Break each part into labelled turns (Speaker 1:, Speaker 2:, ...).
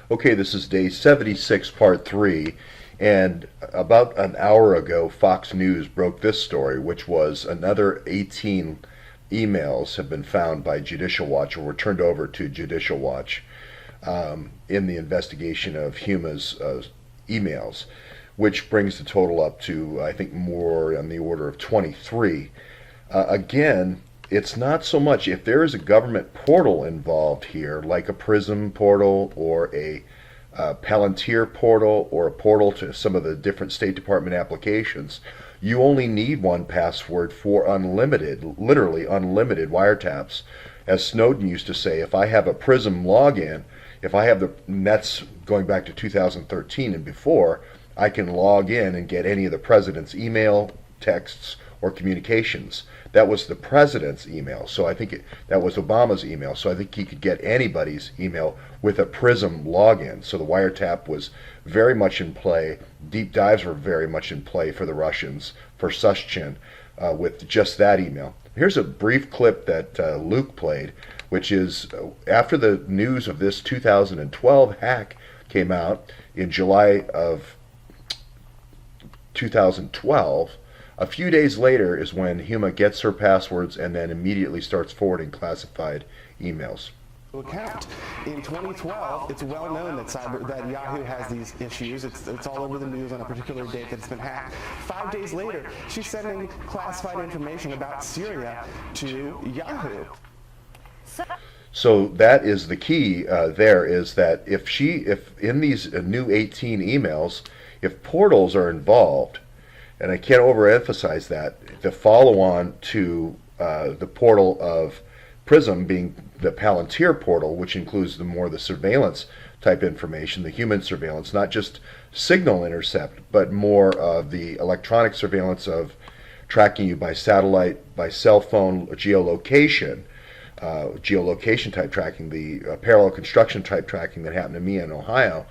Speaker 1: Okay, this is day 76, part 3, and about an hour ago, Fox News broke this story, which was another 18 emails have been found by Judicial Watch or were turned over to Judicial Watch in the investigation of Huma's emails, which brings the total up to, I think, more on the order of 23. Again, it's not so much if there is a government portal involved here, like a PRISM portal or a Palantir portal or a portal to some of the different State Department applications. You only need one password for unlimited, literally unlimited wiretaps. As Snowden used to say, if I have a PRISM login, if I have and that's going back to 2013 and before, I can log in and get any of the president's email, texts, or communications. That was the president's email, so I think that was Obama's email, so I think he could get anybody's email with a PRISM login. So the wiretap was very much in play. Deep dives were very much in play for the Russians, for Sushchin, with just that email. Here's a brief clip that Luke played, which is after the news of this 2012 hack came out in July of 2012. A few days later is when Huma gets her passwords and then immediately starts forwarding classified emails.
Speaker 2: Account. In 2012, it's well known that Yahoo has these issues. It's all over the news on a particular date that it's been hacked. 5 days later, she's sending classified information about Syria to Yahoo.
Speaker 1: So that is the key there, is that if in these new 18 emails, if portals are involved, and I can't overemphasize that, the follow-on to the portal of PRISM being the Palantir portal, which includes the surveillance type information, the human surveillance, not just signal intercept, but more of the electronic surveillance of tracking you by satellite, by cell phone, geolocation, geolocation type tracking, the parallel construction type tracking that happened to me in Ohio.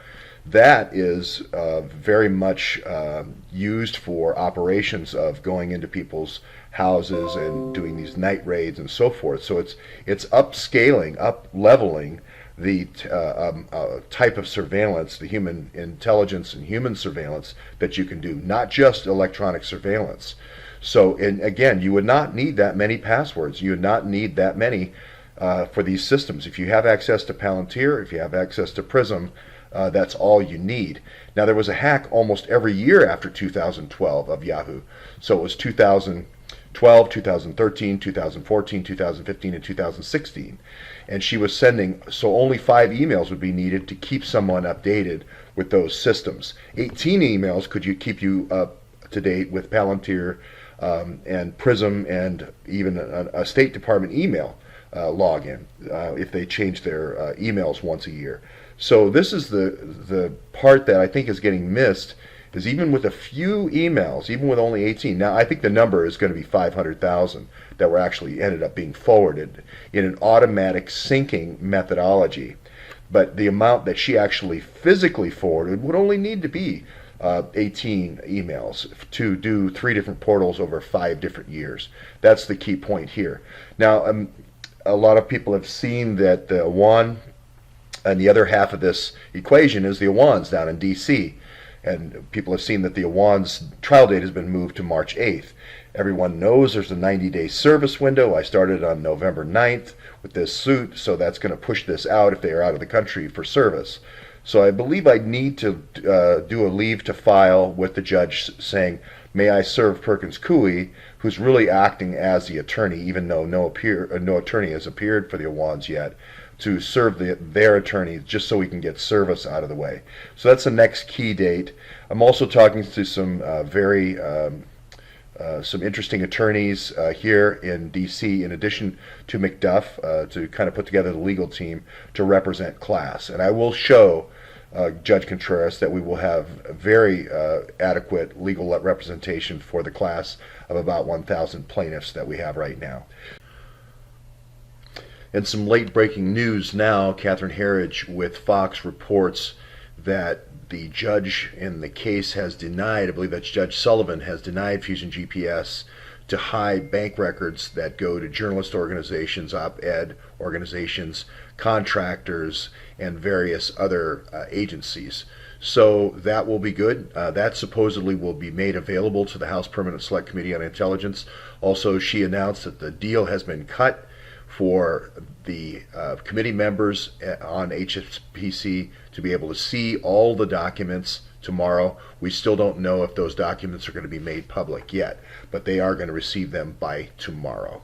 Speaker 1: That is very much used for operations of going into people's houses and doing these night raids and so forth. So it's upscaling, up-leveling the type of surveillance, the human intelligence and human surveillance that you can do, not just electronic surveillance. So, and again, you would not need that many passwords. You would not need that many for these systems. If you have access to Palantir, if you have access to PRISM, that's all you need. Now, there was a hack almost every year after 2012 of Yahoo. So it was 2012, 2013, 2014, 2015, and 2016. And she was sending, so only 5 emails would be needed to keep someone updated with those systems. 18 emails could keep you up to date with Palantir and PRISM and even a State Department email login if they change their emails once a year. So this is the part that I think is getting missed, is even with a few emails, even with only 18. Now, I think the number is going to be 500,000 that were actually ended up being forwarded in an automatic syncing methodology. But the amount that she actually physically forwarded would only need to be 18 emails to do 3 different portals over 5 different years. That's the key point here. Now, a lot of people have seen that the Awan, and the other half of this equation is the Awans down in D.C. And people have seen that the Awan's trial date has been moved to March 8th. Everyone knows there's a 90-day service window. I started on November 9th with this suit, so that's going to push this out if they are out of the country for service. So I believe I need to do a leave to file with the judge saying, may I serve Perkins Coie, who's really acting as the attorney, even though no attorney has appeared for the Awans yet, to serve their attorney just so we can get service out of the way. So that's the next key date. I'm also talking to some some interesting attorneys here in D.C. in addition to McDuff to kind of put together the legal team to represent class. And I will show Judge Contreras that we will have very adequate legal representation for the class of about 1,000 plaintiffs that we have right now. And some late breaking news now. Catherine Herridge with Fox reports that the judge in the case has denied, I believe that's Judge Sullivan, has denied Fusion GPS to hide bank records that go to journalist organizations, op-ed organizations, contractors, and various other agencies. So that will be good. That supposedly will be made available to the House Permanent Select Committee on Intelligence. Also, she announced that the deal has been cut for the committee members on HSPC to be able to see all the documents tomorrow. We still don't know if those documents are going to be made public yet, but they are going to receive them by tomorrow.